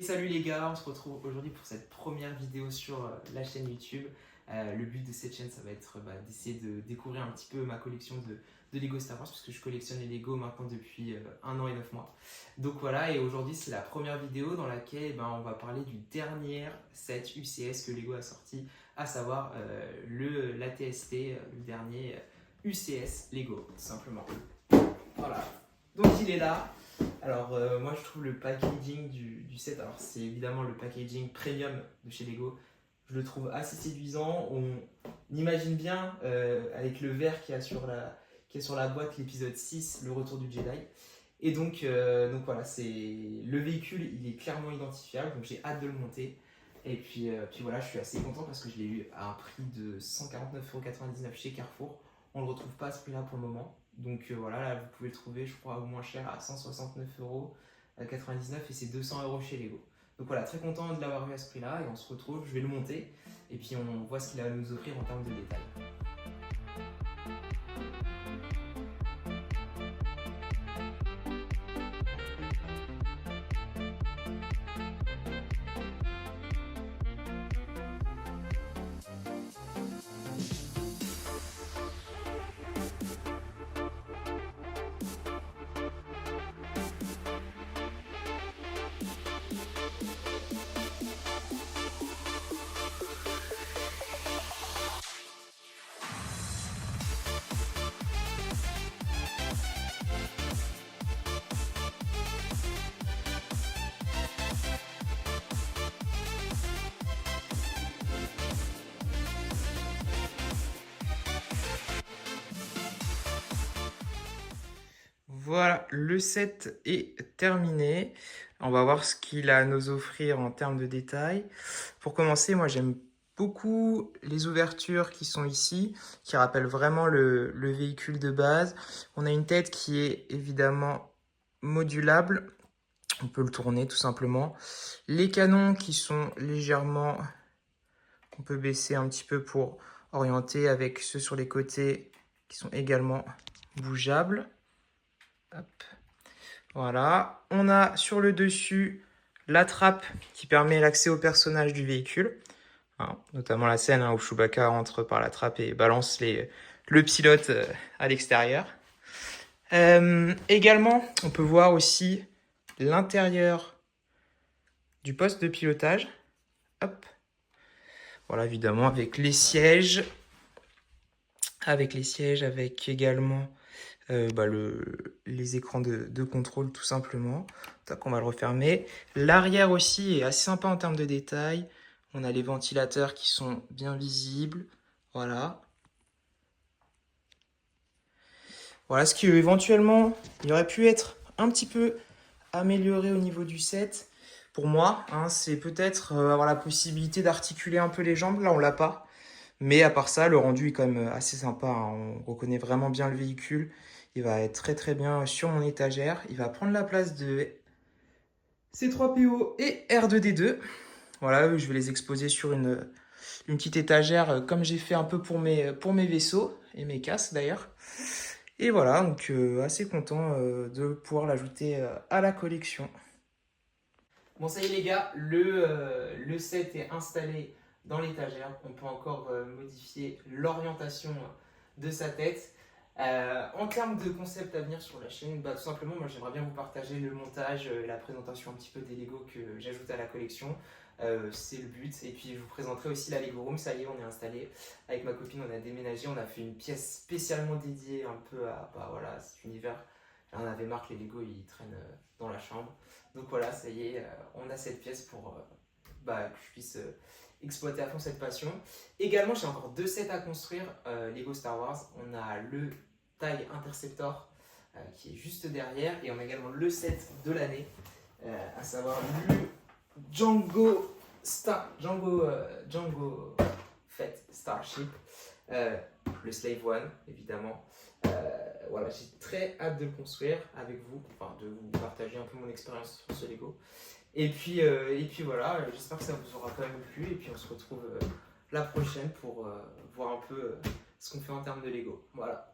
Salut les gars, on se retrouve aujourd'hui pour cette première vidéo sur la chaîne YouTube. Le but de cette chaîne, ça va être d'essayer de découvrir un petit peu ma collection de Lego Star Wars, puisque je collectionne les Lego maintenant depuis 1 an et 9 mois. Donc voilà, et aujourd'hui c'est la première vidéo dans laquelle on va parler du dernier set UCS que Lego a sorti, à savoir l'ATST, le dernier UCS Lego, tout simplement. Voilà, donc il est là. Alors moi je trouve le packaging du set, alors c'est évidemment le packaging premium de chez Lego, je le trouve assez séduisant. On imagine bien avec le verre qu'il y a sur la boîte, l'épisode 6, le retour du Jedi. Et donc voilà, le véhicule il est clairement identifiable, donc j'ai hâte de le monter. Et puis voilà, je suis assez content parce que je l'ai eu à un prix de 149,99€ chez Carrefour. On ne le retrouve pas à ce prix là pour le moment. Donc voilà, là vous pouvez le trouver, je crois, au moins cher à 169,99€ et c'est 200€ chez Lego. Donc voilà, très content de l'avoir vu à ce prix là et on se retrouve, je vais le monter et puis on voit ce qu'il a à nous offrir en termes de détails. Voilà, le set est terminé. On va voir ce qu'il a à nous offrir en termes de détails. Pour commencer, moi j'aime beaucoup les ouvertures qui sont ici, qui rappellent vraiment le véhicule de base. On a une tête qui est évidemment modulable. On peut le tourner tout simplement. Les canons qui sont légèrement... On peut baisser un petit peu pour orienter avec ceux sur les côtés qui sont également bougeables. Hop. Voilà, on a sur le dessus la trappe qui permet l'accès au personnage du véhicule, notamment la scène où Chewbacca entre par la trappe et balance le pilote à l'extérieur. Également, on peut voir aussi l'intérieur du poste de pilotage. Hop. Voilà, évidemment, avec les sièges, avec également les écrans de contrôle tout simplement. Donc on va le refermer. L'arrière aussi est assez sympa en termes de détails. On a les ventilateurs qui sont bien visibles. Voilà. Voilà ce qui éventuellement il aurait pu être un petit peu amélioré au niveau du set. Pour moi, c'est peut-être avoir la possibilité d'articuler un peu les jambes. Là, on l'a pas. Mais à part ça, le rendu est quand même assez sympa. On reconnaît vraiment bien le véhicule. Il va être très très bien sur mon étagère. Il va prendre la place de C3PO et R2D2. Voilà, je vais les exposer sur une petite étagère comme j'ai fait un peu pour mes vaisseaux et mes casques d'ailleurs. Et voilà, donc assez content de pouvoir l'ajouter à la collection. Bon, ça y est les gars, le set est installé dans l'étagère. On peut encore modifier l'orientation de sa tête. En termes de concept à venir sur la chaîne, tout simplement, moi j'aimerais bien vous partager le montage, la présentation un petit peu des Lego que j'ajoute à la collection. C'est le but. Et puis je vous présenterai aussi la Lego Room. Ça y est, on est installé. Avec ma copine, on a déménagé. On a fait une pièce spécialement dédiée un peu à cet univers. On avait marre que les Lego ils traînent dans la chambre. Donc voilà, ça y est, on a cette pièce pour que je puisse exploiter à fond cette passion. Également, j'ai encore 2 sets à construire Lego Star Wars. On a le TIE Interceptor qui est juste derrière et on a également le set de l'année, à savoir le Django Fett Starship, le Slave One évidemment. Voilà, j'ai très hâte de le construire avec vous, de vous partager un peu mon expérience sur ce Lego. Et puis voilà, j'espère que ça vous aura quand même plu et puis on se retrouve la prochaine pour voir un peu ce qu'on fait en termes de Lego. Voilà.